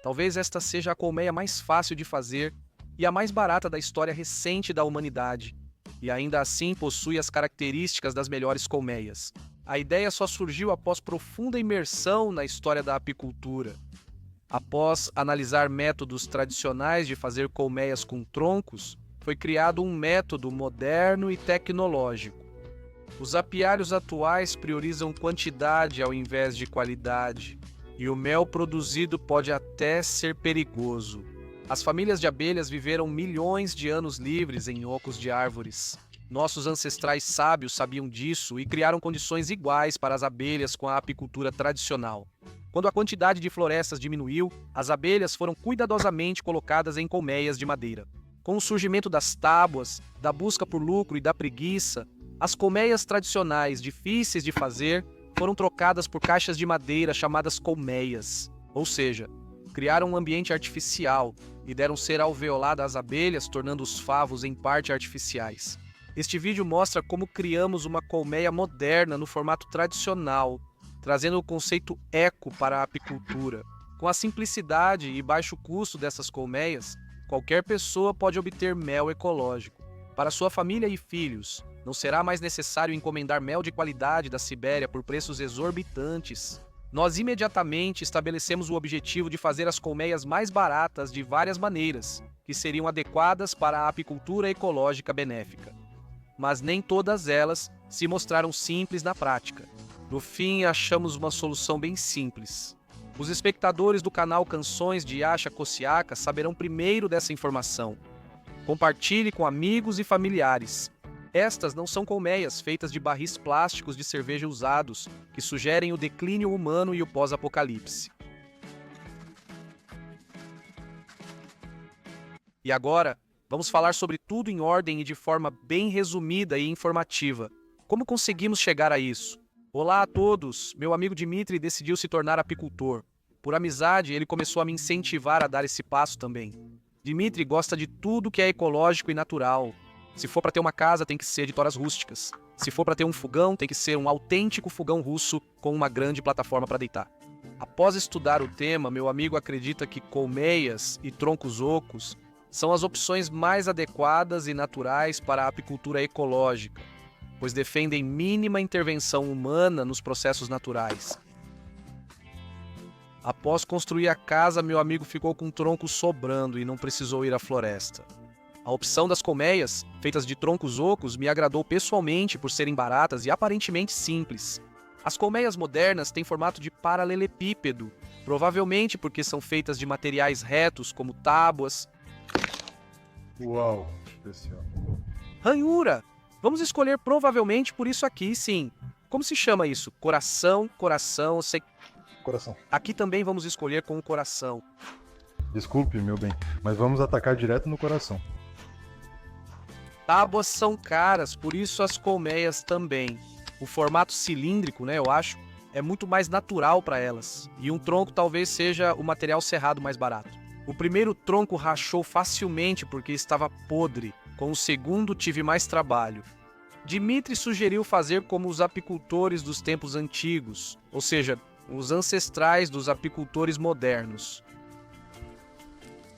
Talvez esta seja a colmeia mais fácil de fazer e a mais barata da história recente da humanidade, e ainda assim possui as características das melhores colmeias. A ideia só surgiu após profunda imersão na história da apicultura. Após analisar métodos tradicionais de fazer colmeias com troncos, foi criado um método moderno e tecnológico. Os apiários atuais priorizam quantidade ao invés de qualidade, e o mel produzido pode até ser perigoso. As famílias de abelhas viveram milhões de anos livres em ocos de árvores. Nossos ancestrais sábios sabiam disso e criaram condições iguais para as abelhas com a apicultura tradicional. Quando a quantidade de florestas diminuiu, as abelhas foram cuidadosamente colocadas em colmeias de madeira. Com o surgimento das tábuas, da busca por lucro e da preguiça, as colmeias tradicionais, difíceis de fazer, foram trocadas por caixas de madeira chamadas colmeias, ou seja, criaram um ambiente artificial e deram ser alveolada às abelhas, tornando os favos em parte artificiais. Este vídeo mostra como criamos uma colmeia moderna no formato tradicional, trazendo o conceito eco para a apicultura. Com a simplicidade e baixo custo dessas colmeias, qualquer pessoa pode obter mel ecológico. Para sua família e filhos, não será mais necessário encomendar mel de qualidade da Sibéria por preços exorbitantes. Nós imediatamente estabelecemos o objetivo de fazer as colmeias mais baratas de várias maneiras, que seriam adequadas para a apicultura ecológica benéfica. Mas nem todas elas se mostraram simples na prática. No fim, achamos uma solução bem simples. Os espectadores do canal Canções de Yasha Kosiaka saberão primeiro dessa informação. Compartilhe com amigos e familiares. Estas não são colmeias feitas de barris plásticos de cerveja usados, que sugerem o declínio humano e o pós-apocalipse. E agora, vamos falar sobre tudo em ordem e de forma bem resumida e informativa. Como conseguimos chegar a isso? Olá a todos! Meu amigo Dmitry decidiu se tornar apicultor. Por amizade, ele começou a me incentivar a dar esse passo também. Dmitry gosta de tudo que é ecológico e natural. Se for para ter uma casa, tem que ser de toras rústicas. Se for para ter um fogão, tem que ser um autêntico fogão russo com uma grande plataforma para deitar. Após estudar o tema, meu amigo acredita que colmeias e troncos ocos são as opções mais adequadas e naturais para a apicultura ecológica, pois defendem mínima intervenção humana nos processos naturais. Após construir a casa, meu amigo ficou com troncos sobrando e não precisou ir à floresta. A opção das colmeias, feitas de troncos ocos, me agradou pessoalmente por serem baratas e aparentemente simples. As colmeias modernas têm formato de paralelepípedo, provavelmente porque são feitas de materiais retos como tábuas. Uau, especial. Ranhura! Vamos escolher provavelmente por isso aqui, sim. Como se chama isso? Coração, coração, sei... Coração. Aqui também vamos escolher com o coração. Desculpe, meu bem, mas vamos atacar direto no coração. Tábuas são caras, por isso as colmeias também. O formato cilíndrico, eu acho, é muito mais natural para elas. E um tronco talvez seja o material serrado mais barato. O primeiro tronco rachou facilmente porque estava podre. Com o segundo tive mais trabalho. Dmitry sugeriu fazer como os apicultores dos tempos antigos, ou seja, os ancestrais dos apicultores modernos.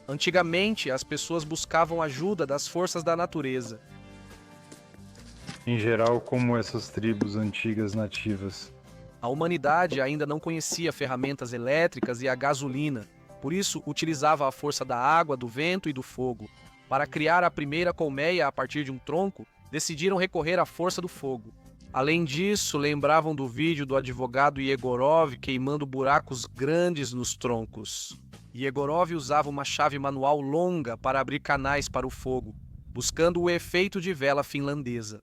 Antigamente, as pessoas buscavam ajuda das forças da natureza. Em geral, como essas tribos antigas nativas. A humanidade ainda não conhecia ferramentas elétricas e a gasolina, por isso utilizava a força da água, do vento e do fogo. Para criar a primeira colmeia a partir de um tronco, decidiram recorrer à força do fogo. Além disso, lembravam do vídeo do advogado Yegorov queimando buracos grandes nos troncos. Yegorov usava uma chave manual longa para abrir canais para o fogo, buscando o efeito de vela finlandesa.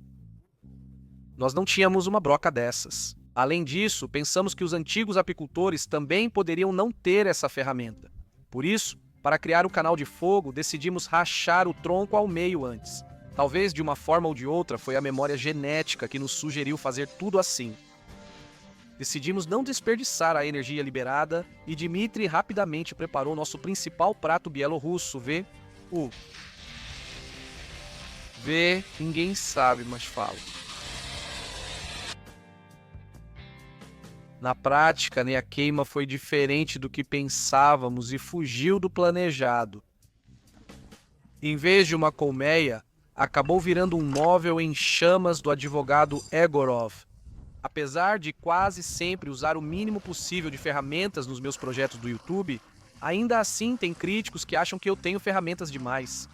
Nós não tínhamos uma broca dessas. Além disso, pensamos que os antigos apicultores também poderiam não ter essa ferramenta. Por isso, para criar o canal de fogo, decidimos rachar o tronco ao meio antes. Talvez de uma forma ou de outra foi a memória genética que nos sugeriu fazer tudo assim. Decidimos não desperdiçar a energia liberada e Dmitry rapidamente preparou nosso principal prato bielorrusso, ninguém sabe, mas fala. Na prática, né, a queima foi diferente do que pensávamos e fugiu do planejado. Em vez de uma colmeia, acabou virando um móvel em chamas do advogado Egorov. Apesar de quase sempre usar o mínimo possível de ferramentas nos meus projetos do YouTube, ainda assim tem críticos que acham que eu tenho ferramentas demais.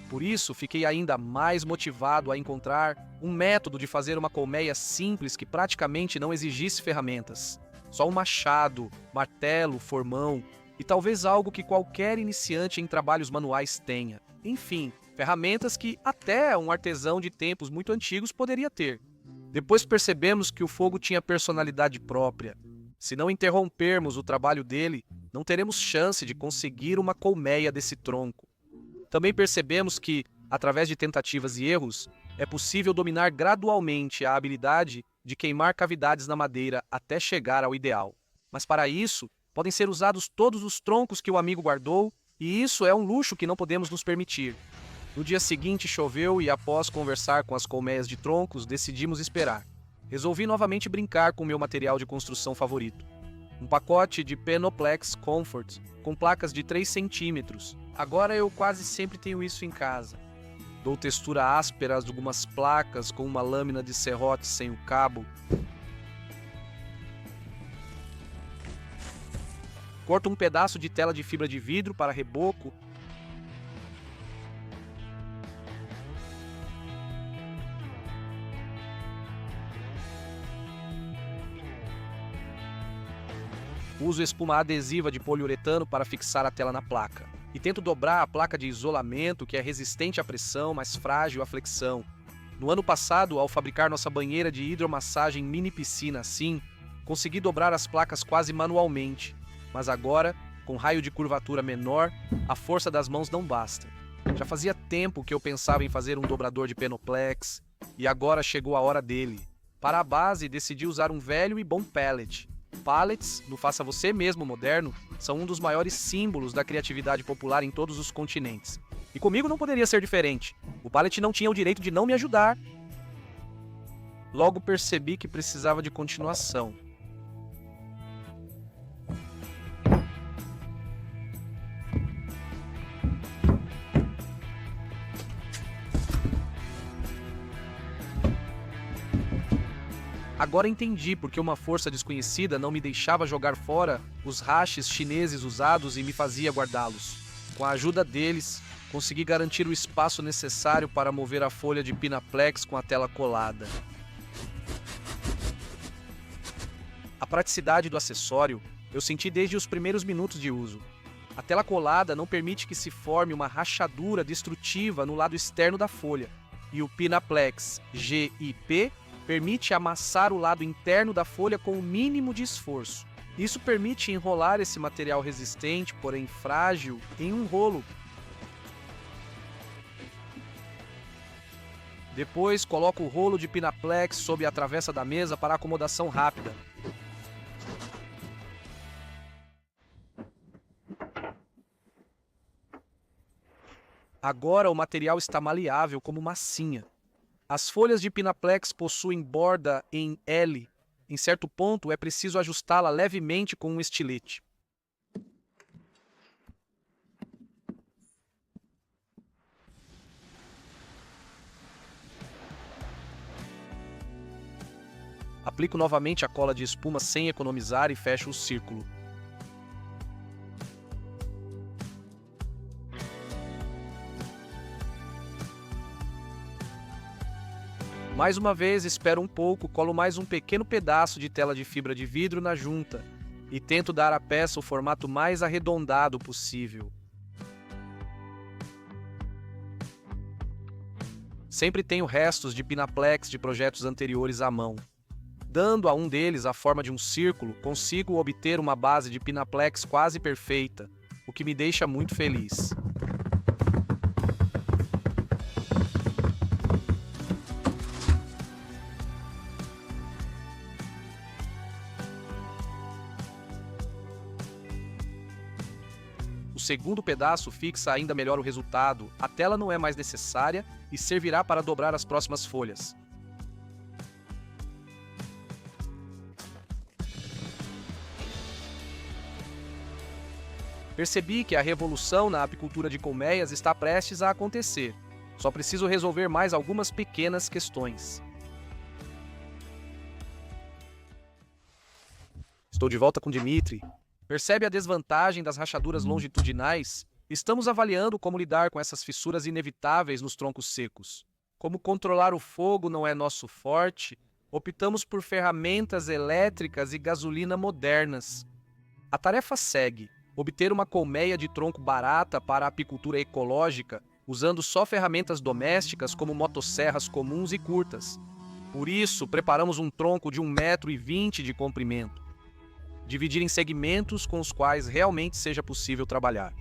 Por isso, fiquei ainda mais motivado a encontrar um método de fazer uma colmeia simples que praticamente não exigisse ferramentas. Só um machado, martelo, formão e talvez algo que qualquer iniciante em trabalhos manuais tenha. Enfim, ferramentas que até um artesão de tempos muito antigos poderia ter. Depois percebemos que o fogo tinha personalidade própria. Se não interrompermos o trabalho dele, não teremos chance de conseguir uma colmeia desse tronco. Também percebemos que, através de tentativas e erros, é possível dominar gradualmente a habilidade de queimar cavidades na madeira até chegar ao ideal. Mas para isso, podem ser usados todos os troncos que o amigo guardou, e isso é um luxo que não podemos nos permitir. No dia seguinte choveu e, após conversar com as colmeias de troncos, decidimos esperar. Resolvi novamente brincar com meu material de construção favorito. Um pacote de Penoplex Comfort com placas de 3 centímetros. Agora eu quase sempre tenho isso em casa. Dou textura áspera a algumas placas com uma lâmina de serrote sem o cabo. Corto um pedaço de tela de fibra de vidro para reboco. Uso espuma adesiva de poliuretano para fixar a tela na placa. E tento dobrar a placa de isolamento, que é resistente à pressão, mas frágil à flexão. No ano passado, ao fabricar nossa banheira de hidromassagem mini piscina assim, consegui dobrar as placas quase manualmente. Mas agora, com raio de curvatura menor, a força das mãos não basta. Já fazia tempo que eu pensava em fazer um dobrador de Penoplex, e agora chegou a hora dele. Para a base, decidi usar um velho e bom pallet. Pallets, no faça você mesmo moderno, são um dos maiores símbolos da criatividade popular em todos os continentes. E comigo não poderia ser diferente. O pallet não tinha o direito de não me ajudar. Logo percebi que precisava de continuação. Agora entendi porque uma força desconhecida não me deixava jogar fora os hashes chineses usados e me fazia guardá-los. Com a ajuda deles, consegui garantir o espaço necessário para mover a folha de Pinaplex com a tela colada. A praticidade do acessório eu senti desde os primeiros minutos de uso. A tela colada não permite que se forme uma rachadura destrutiva no lado externo da folha, e o Pinaplex GIP permite amassar o lado interno da folha com o mínimo de esforço. Isso permite enrolar esse material resistente, porém frágil, em um rolo. Depois, coloco o rolo de Pinaplex sob a travessa da mesa para acomodação rápida. Agora o material está maleável como massinha. As folhas de Pinaplex possuem borda em L. Em certo ponto, é preciso ajustá-la levemente com um estilete. Aplico novamente a cola de espuma sem economizar e fecho o círculo. Mais uma vez, espero um pouco, colo mais um pequeno pedaço de tela de fibra de vidro na junta e tento dar à peça o formato mais arredondado possível. Sempre tenho restos de Pinaplex de projetos anteriores à mão. Dando a um deles a forma de um círculo, consigo obter uma base de Pinaplex quase perfeita, o que me deixa muito feliz. O segundo pedaço fixa ainda melhor o resultado, a tela não é mais necessária e servirá para dobrar as próximas folhas. Percebi que a revolução na apicultura de colmeias está prestes a acontecer. Só preciso resolver mais algumas pequenas questões. Estou de volta com Dmitry. Percebe a desvantagem das rachaduras longitudinais? Estamos avaliando como lidar com essas fissuras inevitáveis nos troncos secos. Como controlar o fogo não é nosso forte, optamos por ferramentas elétricas e gasolina modernas. A tarefa segue: obter uma colmeia de tronco barata para a apicultura ecológica, usando só ferramentas domésticas como motosserras comuns e curtas. Por isso, preparamos um tronco de 1,20 m de comprimento. Dividir em segmentos com os quais realmente seja possível trabalhar.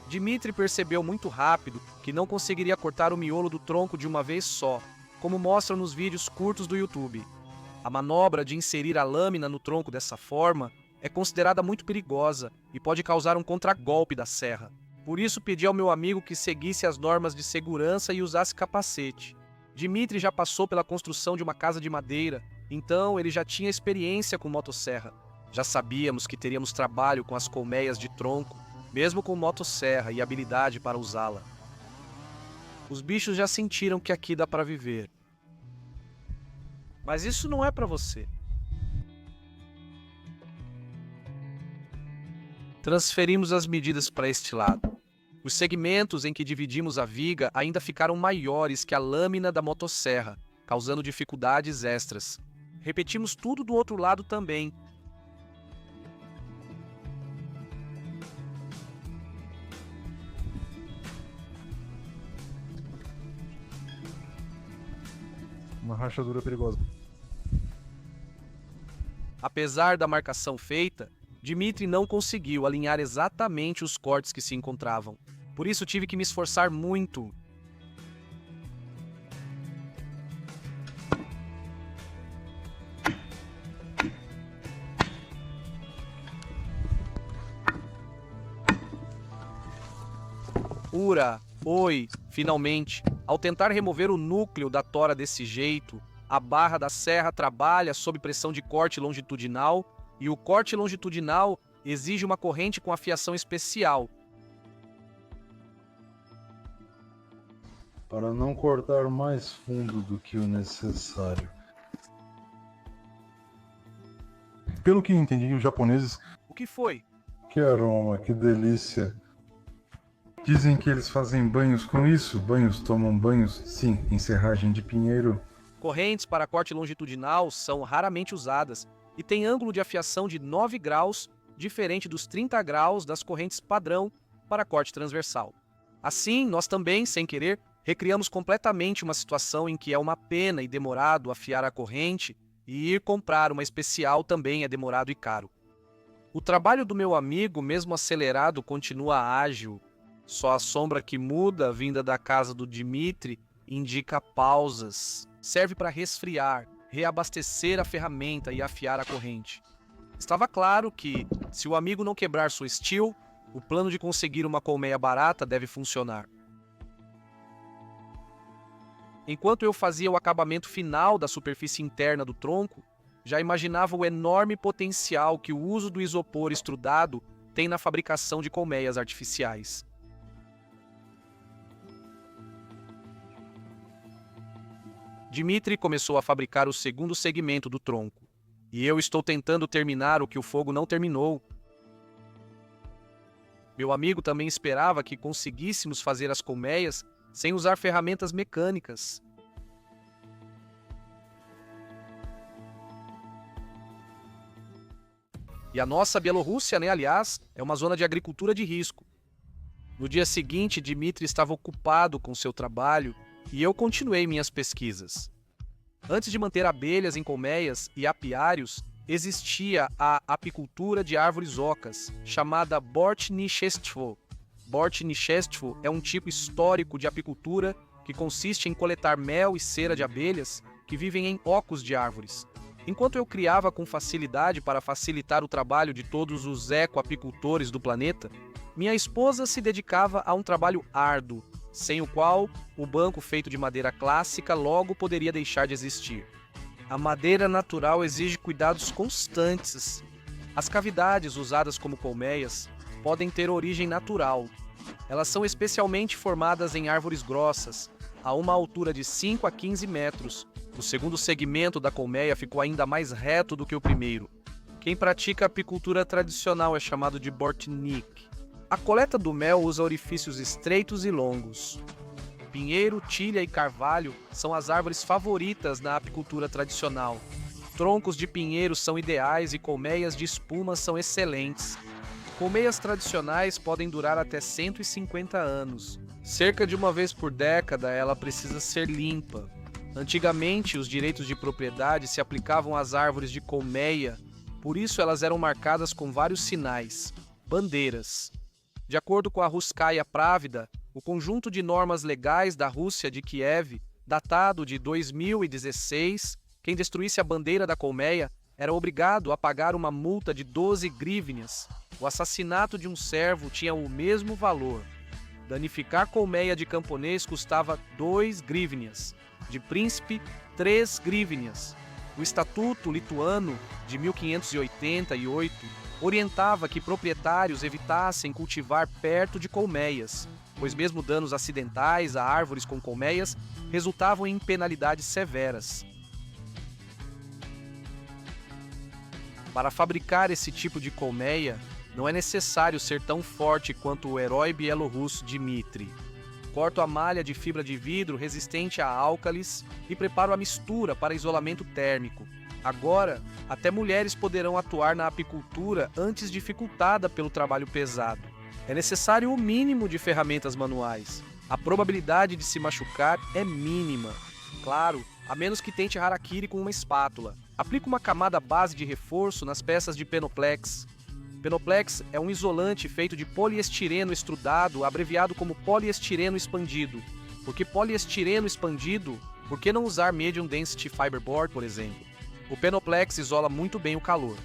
Dmitry percebeu muito rápido que não conseguiria cortar o miolo do tronco de uma vez só, como mostram nos vídeos curtos do YouTube. A manobra de inserir a lâmina no tronco dessa forma é considerada muito perigosa e pode causar um contragolpe da serra. Por isso pedi ao meu amigo que seguisse as normas de segurança e usasse capacete. Dmitry já passou pela construção de uma casa de madeira, então ele já tinha experiência com motosserra. Já sabíamos que teríamos trabalho com as colmeias de tronco, mesmo com motosserra e habilidade para usá-la. Os bichos já sentiram que aqui dá para viver. Mas isso não é para você. Transferimos as medidas para este lado. Os segmentos em que dividimos a viga ainda ficaram maiores que a lâmina da motosserra, causando dificuldades extras. Repetimos tudo do outro lado também. Uma rachadura perigosa. Apesar da marcação feita, Dmitry não conseguiu alinhar exatamente os cortes que se encontravam. Por isso tive que me esforçar muito. Ura, oi, finalmente. Ao tentar remover o núcleo da tora desse jeito, a barra da serra trabalha sob pressão de corte longitudinal e o corte longitudinal exige uma corrente com afiação especial. Para não cortar mais fundo do que o necessário. Pelo que entendi, os japoneses... O que foi? Que aroma, que delícia. Dizem que eles fazem banhos com isso. Tomam banhos, sim, em serragem de pinheiro. Correntes para corte longitudinal são raramente usadas e têm ângulo de afiação de 9 graus, diferente dos 30 graus das correntes padrão para corte transversal. Assim, nós também, sem querer, recriamos completamente uma situação em que é uma pena e demorado afiar a corrente, e ir comprar uma especial também é demorado e caro. O trabalho do meu amigo, mesmo acelerado, continua ágil. Só a sombra que muda, vinda da casa do Dmitry, indica pausas. Serve para resfriar, reabastecer a ferramenta e afiar a corrente. Estava claro que, se o amigo não quebrar sua steel, o plano de conseguir uma colmeia barata deve funcionar. Enquanto eu fazia o acabamento final da superfície interna do tronco, já imaginava o enorme potencial que o uso do isopor extrudado tem na fabricação de colmeias artificiais. Dmitry começou a fabricar o segundo segmento do tronco, e eu estou tentando terminar o que o fogo não terminou. Meu amigo também esperava que conseguíssemos fazer as colmeias sem usar ferramentas mecânicas. E a nossa Bielorrússia, aliás, é uma zona de agricultura de risco. No dia seguinte, Dmitry estava ocupado com seu trabalho e eu continuei minhas pesquisas. Antes de manter abelhas em colmeias e apiários, existia a apicultura de árvores ocas, chamada Bortnichestvo. Bortnichestvo é um tipo histórico de apicultura que consiste em coletar mel e cera de abelhas que vivem em ocos de árvores. Enquanto eu criava com facilidade para facilitar o trabalho de todos os ecoapicultores do planeta, minha esposa se dedicava a um trabalho árduo, sem o qual o banco feito de madeira clássica logo poderia deixar de existir. A madeira natural exige cuidados constantes. As cavidades usadas como colmeias podem ter origem natural. Elas são especialmente formadas em árvores grossas, a uma altura de 5 a 15 metros. O segundo segmento da colmeia ficou ainda mais reto do que o primeiro. Quem pratica apicultura tradicional é chamado de Bortnik. A coleta do mel usa orifícios estreitos e longos. Pinheiro, tilha e carvalho são as árvores favoritas na apicultura tradicional. Troncos de pinheiro são ideais e colmeias de espuma são excelentes. Colmeias tradicionais podem durar até 150 anos. Cerca de uma vez por década, ela precisa ser limpa. Antigamente, os direitos de propriedade se aplicavam às árvores de colmeia, por isso elas eram marcadas com vários sinais, bandeiras. De acordo com a Russkaya Pravda, o conjunto de normas legais da Rússia de Kiev, datado de 2016, quem destruísse a bandeira da colmeia era obrigado a pagar uma multa de 12 grivnias. O assassinato de um servo tinha o mesmo valor. Danificar colmeia de camponês custava 2 grivnias, de príncipe 3 grivnias. O Estatuto Lituano de 1588 orientava que proprietários evitassem cultivar perto de colmeias, pois mesmo danos acidentais a árvores com colmeias resultavam em penalidades severas. Para fabricar esse tipo de colmeia, não é necessário ser tão forte quanto o herói bielorrusso Dmitry. Corto a malha de fibra de vidro resistente a álcalis e preparo a mistura para isolamento térmico. Agora, até mulheres poderão atuar na apicultura antes dificultada pelo trabalho pesado. É necessário o mínimo de ferramentas manuais. A probabilidade de se machucar é mínima. Claro, a menos que tente harakiri com uma espátula. Aplique uma camada base de reforço nas peças de Penoplex. Penoplex é um isolante feito de poliestireno extrudado, abreviado como poliestireno expandido. Por que poliestireno expandido? Por que não usar Medium Density Fiberboard, por exemplo? O Penoplex isola muito bem o calor.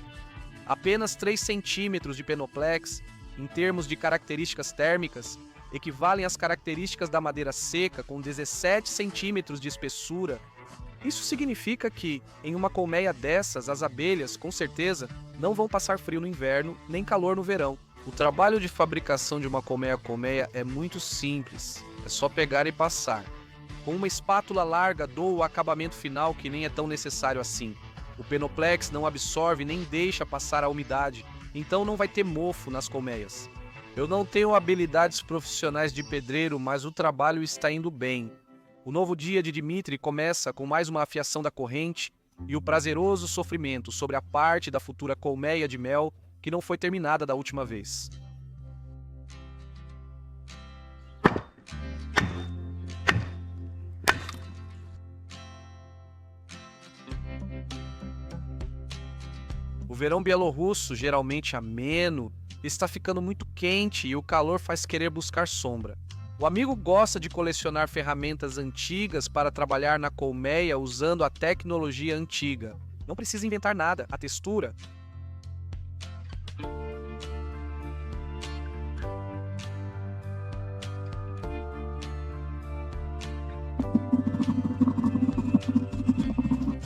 Apenas 3 centímetros de Penoplex, em termos de características térmicas, equivalem às características da madeira seca com 17 centímetros de espessura. Isso significa que, em uma colmeia dessas, as abelhas, com certeza, não vão passar frio no inverno, nem calor no verão. O trabalho de fabricação de uma colmeia é muito simples, é só pegar e passar. Com uma espátula larga dou o acabamento final que nem é tão necessário assim. O Penoplex não absorve nem deixa passar a umidade, então não vai ter mofo nas colmeias. Eu não tenho habilidades profissionais de pedreiro, mas o trabalho está indo bem. O novo dia de Dmitry começa com mais uma afiação da corrente e o prazeroso sofrimento sobre a parte da futura colmeia de mel que não foi terminada da última vez. O verão bielorrusso, geralmente ameno, está ficando muito quente e o calor faz querer buscar sombra. O amigo gosta de colecionar ferramentas antigas para trabalhar na colmeia usando a tecnologia antiga. Não precisa inventar nada, a textura.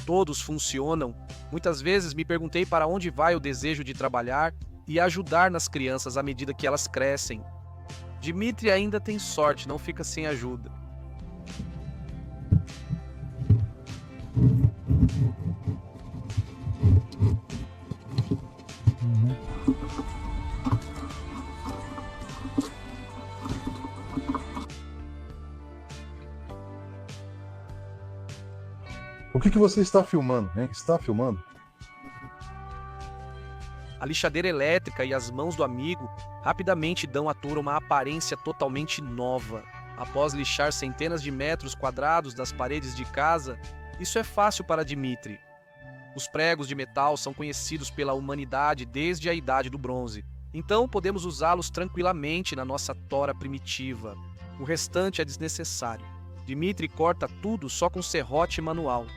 Todos funcionam. Muitas vezes me perguntei para onde vai o desejo de trabalhar e ajudar nas crianças à medida que elas crescem. Dmitry ainda tem sorte, não fica sem ajuda. O que você está filmando, hein? Está filmando? A lixadeira elétrica e as mãos do amigo rapidamente dão à toura uma aparência totalmente nova. Após lixar centenas de metros quadrados das paredes de casa, isso é fácil para Dmitry. Os pregos de metal são conhecidos pela humanidade desde a Idade do Bronze, então podemos usá-los tranquilamente na nossa tora primitiva. O restante é desnecessário. Dmitry corta tudo só com serrote manual.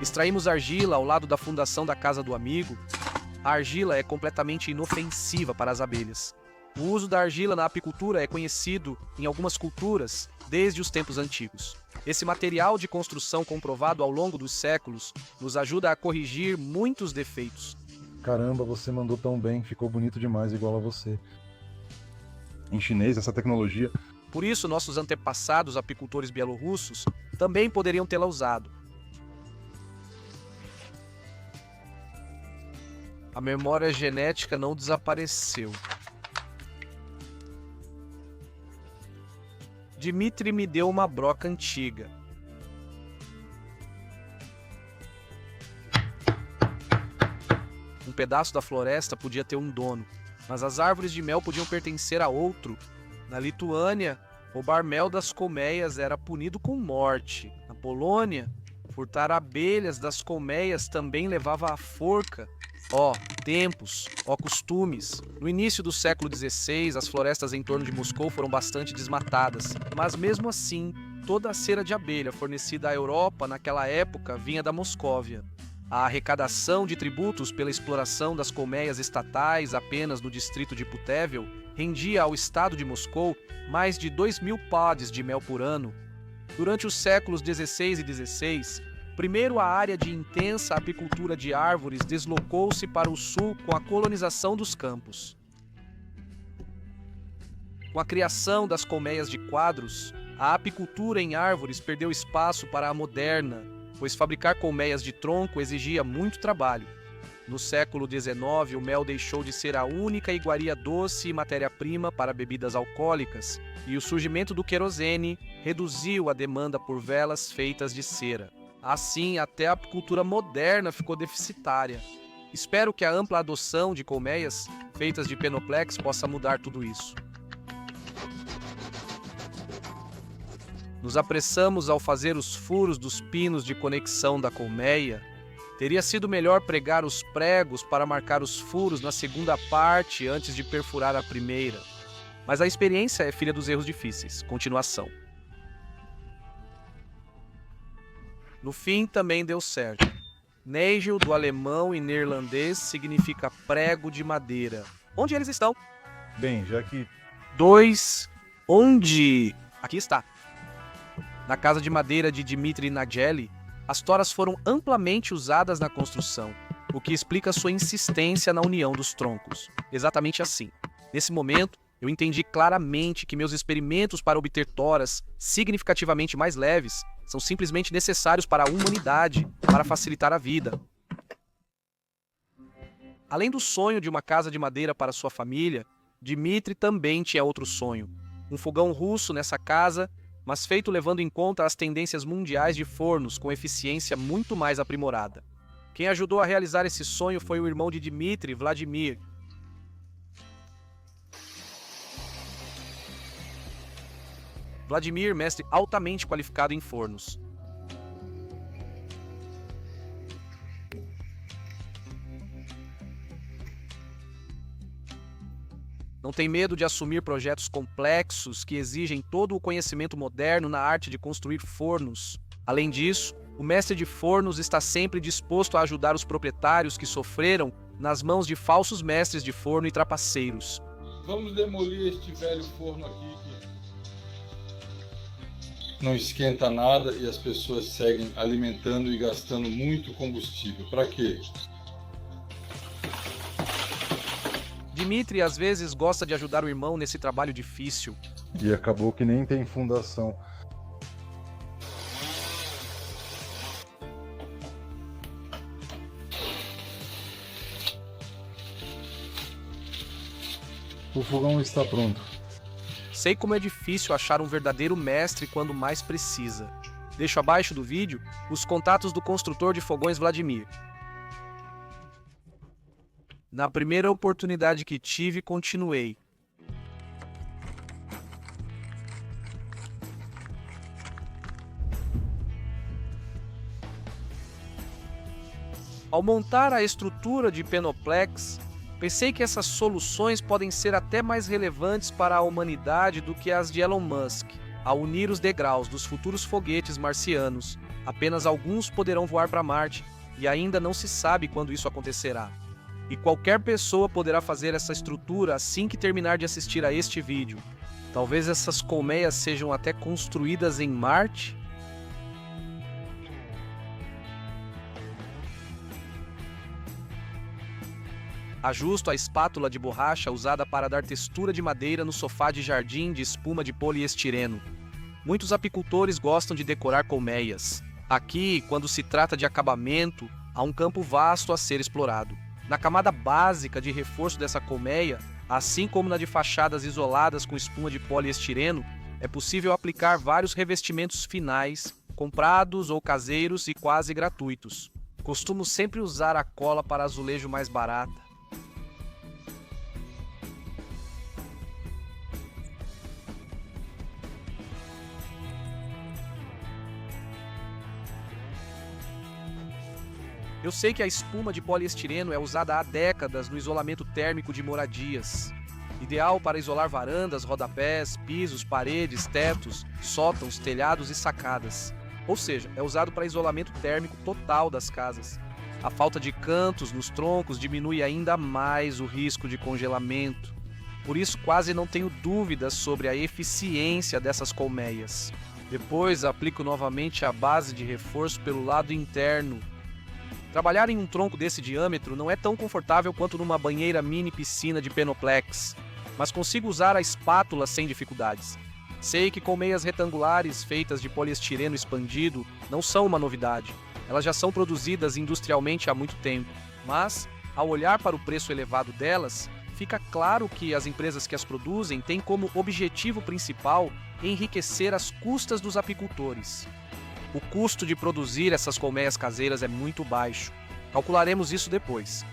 Extraímos argila ao lado da fundação da casa do amigo. A argila é completamente inofensiva para as abelhas. O uso da argila na apicultura é conhecido em algumas culturas desde os tempos antigos. Esse material de construção comprovado ao longo dos séculos nos ajuda a corrigir muitos defeitos. Caramba, você mandou tão bem, ficou bonito demais igual a você. Em chinês, essa tecnologia... Por isso, nossos antepassados apicultores bielorrussos também poderiam tê-la usado. A memória genética não desapareceu. Dmitri me deu uma broca antiga. Um pedaço da floresta podia ter um dono, mas as árvores de mel podiam pertencer a outro. Na Lituânia, roubar mel das colmeias era punido com morte. Na Polônia, furtar abelhas das colmeias também levava à forca. Ó tempos, ó costumes. No início do século XVI, as florestas em torno de Moscou foram bastante desmatadas, mas mesmo assim, toda a cera de abelha fornecida à Europa naquela época vinha da Moscóvia. A arrecadação de tributos pela exploração das colmeias estatais apenas no distrito de Putével rendia ao estado de Moscou mais de 2.000 pods de mel por ano. Durante os séculos XVI e XVI, primeiro a área de intensa apicultura de árvores deslocou-se para o sul com a colonização dos campos. Com a criação das colmeias de quadros, a apicultura em árvores perdeu espaço para a moderna, pois fabricar colmeias de tronco exigia muito trabalho. No século XIX, o mel deixou de ser a única iguaria doce e matéria-prima para bebidas alcoólicas, e o surgimento do querosene reduziu a demanda por velas feitas de cera. Assim, até a apicultura moderna ficou deficitária. Espero que a ampla adoção de colmeias feitas de Penoplex possa mudar tudo isso. Nos apressamos ao fazer os furos dos pinos de conexão da colmeia. Teria sido melhor pregar os pregos para marcar os furos na segunda parte antes de perfurar a primeira. Mas a experiência é filha dos erros difíceis. Continuação. No fim, também deu certo. Nagel, do alemão e neerlandês, significa prego de madeira. Onde eles estão? Bem, já que... 2. Onde? Aqui está. Na casa de madeira de Dmitri Nageli, as toras foram amplamente usadas na construção, o que explica sua insistência na união dos troncos. Exatamente assim. Nesse momento, eu entendi claramente que meus experimentos para obter toras significativamente mais leves são simplesmente necessários para a humanidade, para facilitar a vida. Além do sonho de uma casa de madeira para sua família, Dmitri também tinha outro sonho. Um fogão russo nessa casa, mas feito levando em conta as tendências mundiais de fornos com eficiência muito mais aprimorada. Quem ajudou a realizar esse sonho foi o irmão de Dmitri, Vladimir. Vladimir, mestre altamente qualificado em fornos. Não tem medo de assumir projetos complexos que exigem todo o conhecimento moderno na arte de construir fornos. Além disso, o mestre de fornos está sempre disposto a ajudar os proprietários que sofreram nas mãos de falsos mestres de forno e trapaceiros. Vamos demolir este velho forno aqui que não esquenta nada e as pessoas seguem alimentando e gastando muito combustível. Para quê? Dmitri às vezes gosta de ajudar o irmão nesse trabalho difícil. E acabou que nem tem fundação. O fogão está pronto. Sei como é difícil achar um verdadeiro mestre quando mais precisa. Deixo abaixo do vídeo os contatos do construtor de fogões Vladimir. Na primeira oportunidade que tive, continuei. Ao montar a estrutura de Penoplex, pensei que essas soluções podem ser até mais relevantes para a humanidade do que as de Elon Musk. Ao unir os degraus dos futuros foguetes marcianos, apenas alguns poderão voar para Marte, e ainda não se sabe quando isso acontecerá. E qualquer pessoa poderá fazer essa estrutura assim que terminar de assistir a este vídeo. Talvez essas colmeias sejam até construídas em Marte? Ajusto a espátula de borracha usada para dar textura de madeira no sofá de jardim de espuma de poliestireno. Muitos apicultores gostam de decorar colmeias. Aqui, quando se trata de acabamento, há um campo vasto a ser explorado. Na camada básica de reforço dessa colmeia, assim como na de fachadas isoladas com espuma de poliestireno, é possível aplicar vários revestimentos finais, comprados ou caseiros e quase gratuitos. Costumo sempre usar a cola para azulejo mais barata. Eu sei que a espuma de poliestireno é usada há décadas no isolamento térmico de moradias. Ideal para isolar varandas, rodapés, pisos, paredes, tetos, sótãos, telhados e sacadas. Ou seja, é usado para isolamento térmico total das casas. A falta de cantos nos troncos diminui ainda mais o risco de congelamento. Por isso, quase não tenho dúvidas sobre a eficiência dessas colmeias. Depois, aplico novamente a base de reforço pelo lado interno. Trabalhar em um tronco desse diâmetro não é tão confortável quanto numa banheira mini piscina de Penoplex, mas consigo usar a espátula sem dificuldades. Sei que colmeias retangulares feitas de poliestireno expandido não são uma novidade. Elas já são produzidas industrialmente há muito tempo, mas, ao olhar para o preço elevado delas, fica claro que as empresas que as produzem têm como objetivo principal enriquecer as custas dos apicultores. O custo de produzir essas colmeias caseiras é muito baixo. Calcularemos isso depois.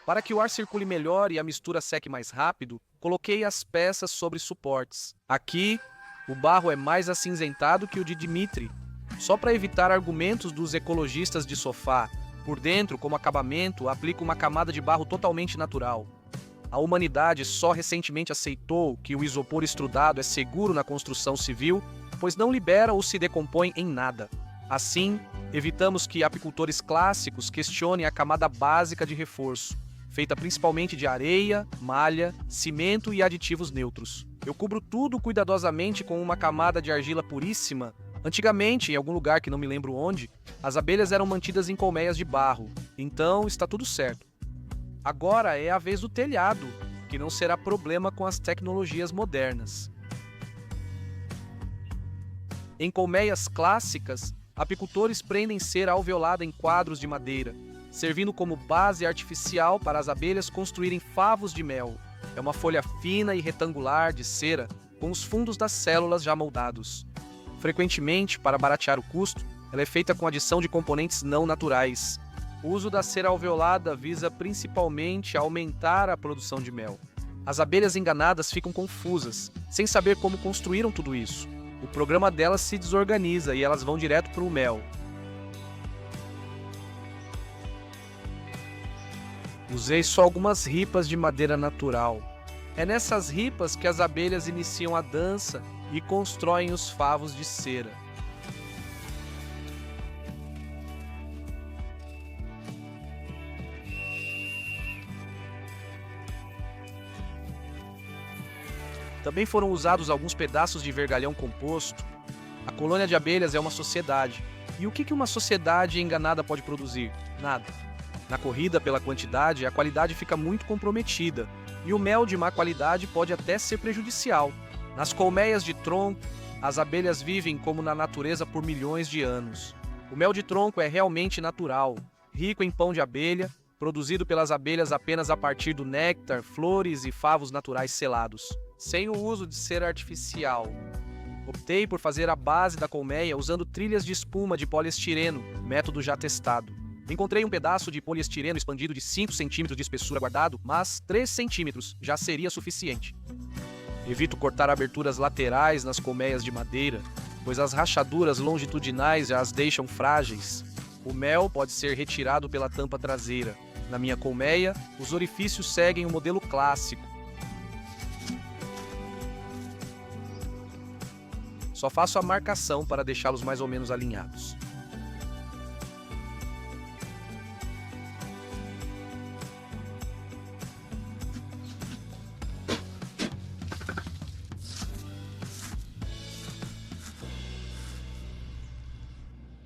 Para que o ar circule melhor e a mistura seque mais rápido, coloquei as peças sobre suportes. Aqui, o barro é mais acinzentado que o de Dmitry, só para evitar argumentos dos ecologistas de sofá. Por dentro, como acabamento, aplico uma camada de barro totalmente natural. A humanidade só recentemente aceitou que o isopor extrudado é seguro na construção civil, pois não libera ou se decompõe em nada. Assim, evitamos que apicultores clássicos questionem a camada básica de reforço, feita principalmente de areia, malha, cimento e aditivos neutros. Eu cubro tudo cuidadosamente com uma camada de argila puríssima. Antigamente, em algum lugar que não me lembro onde, as abelhas eram mantidas em colmeias de barro, então está tudo certo. Agora é a vez do telhado, que não será problema com as tecnologias modernas. Em colmeias clássicas, apicultores prendem cera alveolada em quadros de madeira, servindo como base artificial para as abelhas construírem favos de mel. É uma folha fina e retangular de cera, com os fundos das células já moldados. Frequentemente, para baratear o custo, ela é feita com adição de componentes não naturais. O uso da cera alveolada visa principalmente aumentar a produção de mel. As abelhas enganadas ficam confusas, sem saber como construíram tudo isso. O programa delas se desorganiza e elas vão direto para o mel. Usei só algumas ripas de madeira natural. É nessas ripas que as abelhas iniciam a dança e constroem os favos de cera. Também foram usados alguns pedaços de vergalhão composto. A colônia de abelhas é uma sociedade. E o que uma sociedade enganada pode produzir? Nada. Na corrida pela quantidade, a qualidade fica muito comprometida, e o mel de má qualidade pode até ser prejudicial. Nas colmeias de tronco, as abelhas vivem como na natureza por milhões de anos. O mel de tronco é realmente natural, rico em pão de abelha, produzido pelas abelhas apenas a partir do néctar, flores e favos naturais selados, sem o uso de cera artificial. Optei por fazer a base da colmeia usando trilhas de espuma de poliestireno, método já testado. Encontrei um pedaço de poliestireno expandido de 5 cm de espessura guardado, mas 3 cm já seria suficiente. Evito cortar aberturas laterais nas colmeias de madeira, pois as rachaduras longitudinais já as deixam frágeis. O mel pode ser retirado pela tampa traseira. Na minha colmeia, os orifícios seguem o modelo clássico. Só faço a marcação para deixá-los mais ou menos alinhados.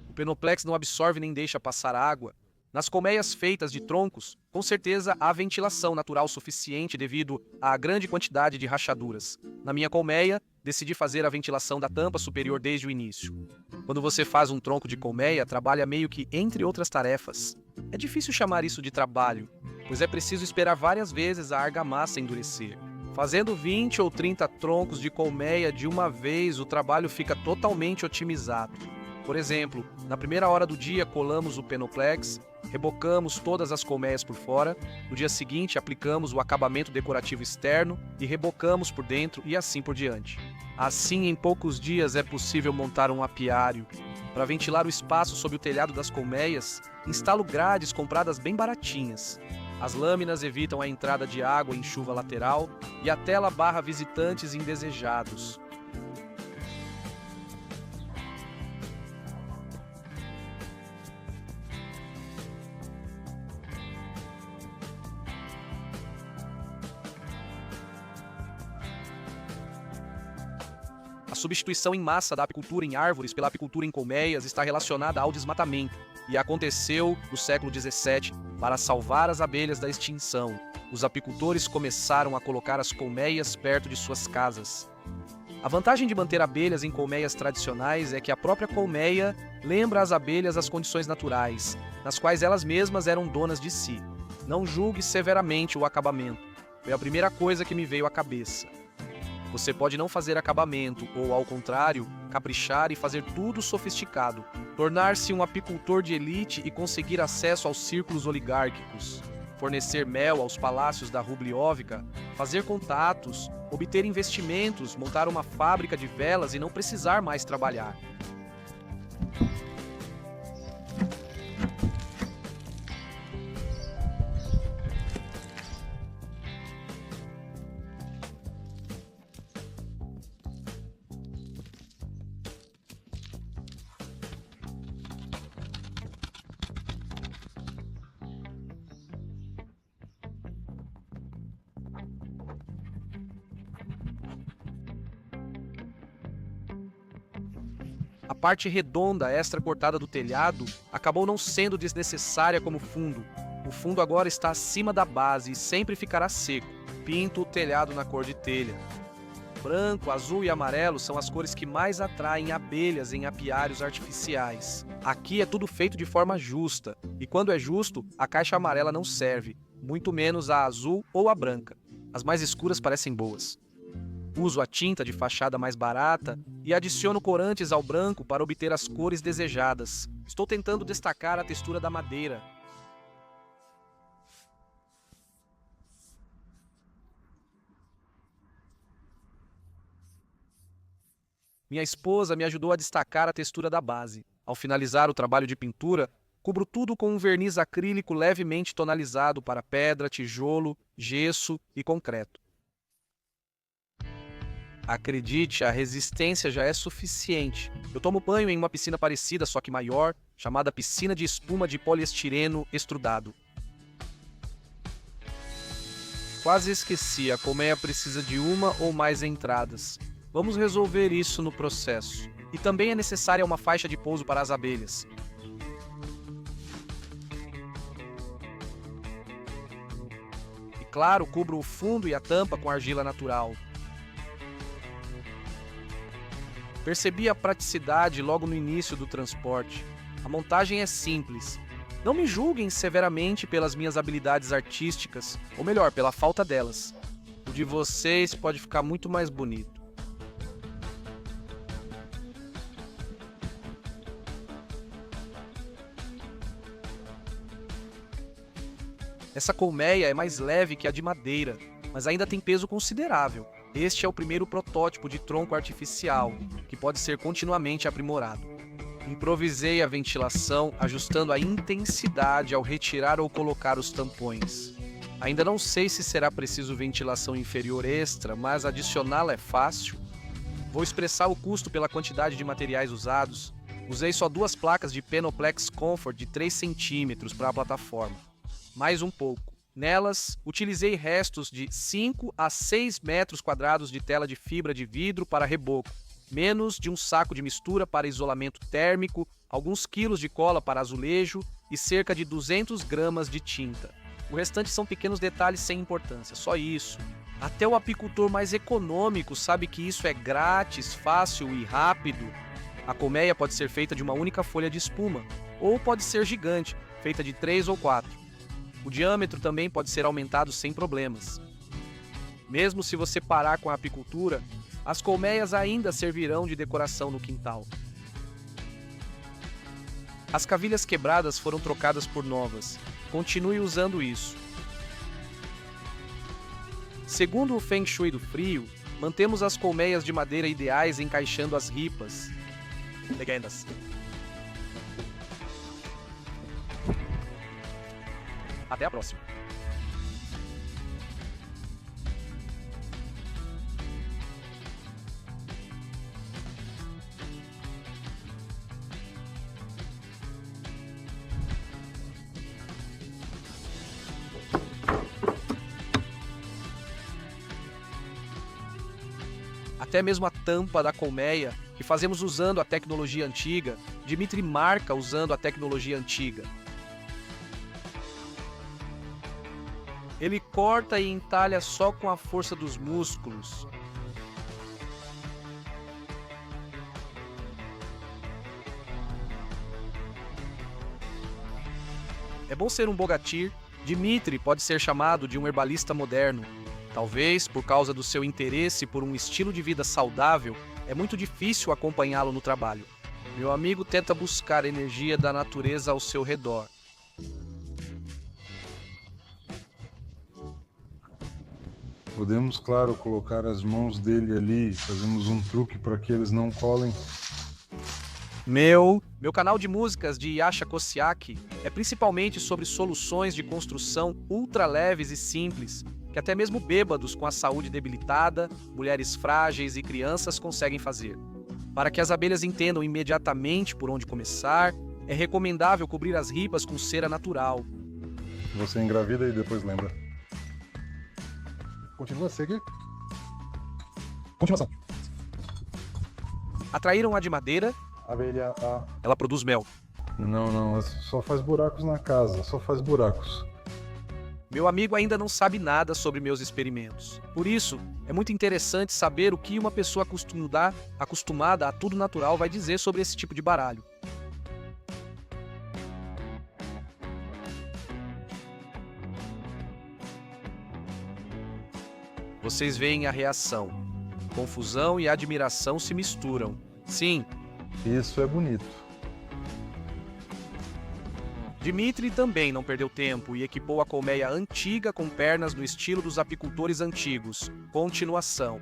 O Penoplex não absorve nem deixa passar água. Nas colmeias feitas de troncos, com certeza há ventilação natural suficiente devido à grande quantidade de rachaduras. Na minha colmeia, decidi fazer a ventilação da tampa superior desde o início. Quando você faz um tronco de colmeia, trabalha meio que entre outras tarefas. É difícil chamar isso de trabalho, pois é preciso esperar várias vezes a argamassa endurecer. Fazendo 20 ou 30 troncos de colmeia de uma vez, o trabalho fica totalmente otimizado. Por exemplo, na primeira hora do dia colamos o Penoplex, rebocamos todas as colmeias por fora, no dia seguinte aplicamos o acabamento decorativo externo e rebocamos por dentro e assim por diante. Assim, em poucos dias é possível montar um apiário. Para ventilar o espaço sob o telhado das colmeias, instalo grades compradas bem baratinhas. As lâminas evitam a entrada de água em chuva lateral e a tela barra visitantes indesejados. A substituição em massa da apicultura em árvores pela apicultura em colmeias está relacionada ao desmatamento e aconteceu no século XVII para salvar as abelhas da extinção. Os apicultores começaram a colocar as colmeias perto de suas casas. A vantagem de manter abelhas em colmeias tradicionais é que a própria colmeia lembra às abelhas as condições naturais, nas quais elas mesmas eram donas de si. Não julgue severamente o acabamento. Foi a primeira coisa que me veio à cabeça. Você pode não fazer acabamento ou, ao contrário, caprichar e fazer tudo sofisticado, tornar-se um apicultor de elite e conseguir acesso aos círculos oligárquicos, fornecer mel aos palácios da Rublióvica, fazer contatos, obter investimentos, montar uma fábrica de velas e não precisar mais trabalhar. A parte redonda extra cortada do telhado acabou não sendo desnecessária como fundo. O fundo agora está acima da base e sempre ficará seco. Pinto o telhado na cor de telha. Branco, azul e amarelo são as cores que mais atraem abelhas em apiários artificiais. Aqui é tudo feito de forma justa, e quando é justo, a caixa amarela não serve, muito menos a azul ou a branca. As mais escuras parecem boas. Uso a tinta de fachada mais barata e adiciono corantes ao branco para obter as cores desejadas. Estou tentando destacar a textura da madeira. Minha esposa me ajudou a destacar a textura da base. Ao finalizar o trabalho de pintura, cubro tudo com um verniz acrílico levemente tonalizado para pedra, tijolo, gesso e concreto. Acredite, a resistência já é suficiente. Eu tomo banho em uma piscina parecida, só que maior, chamada piscina de espuma de poliestireno extrudado. Quase esqueci, a colmeia precisa de uma ou mais entradas. Vamos resolver isso no processo. E também é necessária uma faixa de pouso para as abelhas. E claro, cubro o fundo e a tampa com argila natural. Percebi a praticidade logo no início do transporte. A montagem é simples. Não me julguem severamente pelas minhas habilidades artísticas, ou melhor, pela falta delas. O de vocês pode ficar muito mais bonito. Essa colmeia é mais leve que a de madeira, mas ainda tem peso considerável. Este é o primeiro protótipo de tronco artificial, que pode ser continuamente aprimorado. Improvisei a ventilação, ajustando a intensidade ao retirar ou colocar os tampões. Ainda não sei se será preciso ventilação inferior extra, mas adicioná-la é fácil. Vou expressar o custo pela quantidade de materiais usados. Usei só 2 placas de Penoplex Comfort de 3 centímetros para a plataforma. Mais um pouco. Nelas, utilizei restos de 5 a 6 metros quadrados de tela de fibra de vidro para reboco, menos de um saco de mistura para isolamento térmico, alguns quilos de cola para azulejo e cerca de 200 gramas de tinta. O restante são pequenos detalhes sem importância, só isso. Até o apicultor mais econômico sabe que isso é grátis, fácil e rápido. A colmeia pode ser feita de uma única folha de espuma, ou pode ser gigante, feita de 3 ou 4. O diâmetro também pode ser aumentado sem problemas. Mesmo se você parar com a apicultura, as colmeias ainda servirão de decoração no quintal. As cavilhas quebradas foram trocadas por novas. Continue usando isso. Segundo o Feng Shui do frio, mantemos as colmeias de madeira ideais encaixando as ripas. Legendas. Até a próxima. Até mesmo a tampa da colmeia, que fazemos usando a tecnologia antiga, Dmitry marca usando a tecnologia antiga. Ele corta e entalha só com a força dos músculos. É bom ser um bogatir. Dmitry pode ser chamado de um herbalista moderno. Talvez, por causa do seu interesse por um estilo de vida saudável, é muito difícil acompanhá-lo no trabalho. Meu amigo tenta buscar energia da natureza ao seu redor. Podemos, claro, colocar as mãos dele ali, fazemos um truque para que eles não colem. Meu canal de músicas de Yasha Kosiak é principalmente sobre soluções de construção ultra leves e simples, que até mesmo bêbados com a saúde debilitada, mulheres frágeis e crianças conseguem fazer. Para que as abelhas entendam imediatamente por onde começar, é recomendável cobrir as ripas com cera natural. Você engravida e depois lembra. Continua a seguir. Continuação. Atraíram a de madeira, Abelha A. ela produz mel. Não, só faz buracos na casa, só faz buracos. Meu amigo ainda não sabe nada sobre meus experimentos. Por isso, é muito interessante saber o que uma pessoa acostumada a tudo natural vai dizer sobre esse tipo de baralho. Vocês veem a reação. Confusão e admiração se misturam. Sim, Isso é bonito. Dmitry também não perdeu tempo e equipou a colmeia antiga com pernas no estilo dos apicultores antigos. Continuação.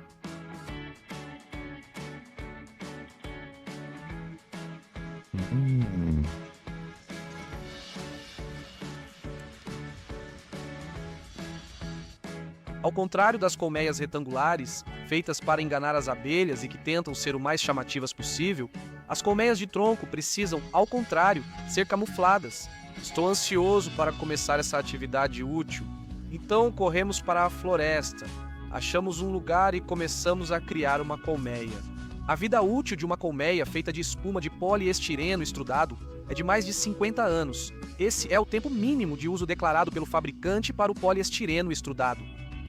Ao contrário das colmeias retangulares, feitas para enganar as abelhas e que tentam ser o mais chamativas possível, as colmeias de tronco precisam, ao contrário, ser camufladas. Estou ansioso para começar essa atividade útil. Então corremos para a floresta, achamos um lugar e começamos a criar uma colmeia. A vida útil de uma colmeia feita de espuma de poliestireno estrudado é de mais de 50 anos. Esse é o tempo mínimo de uso declarado pelo fabricante para o poliestireno estrudado.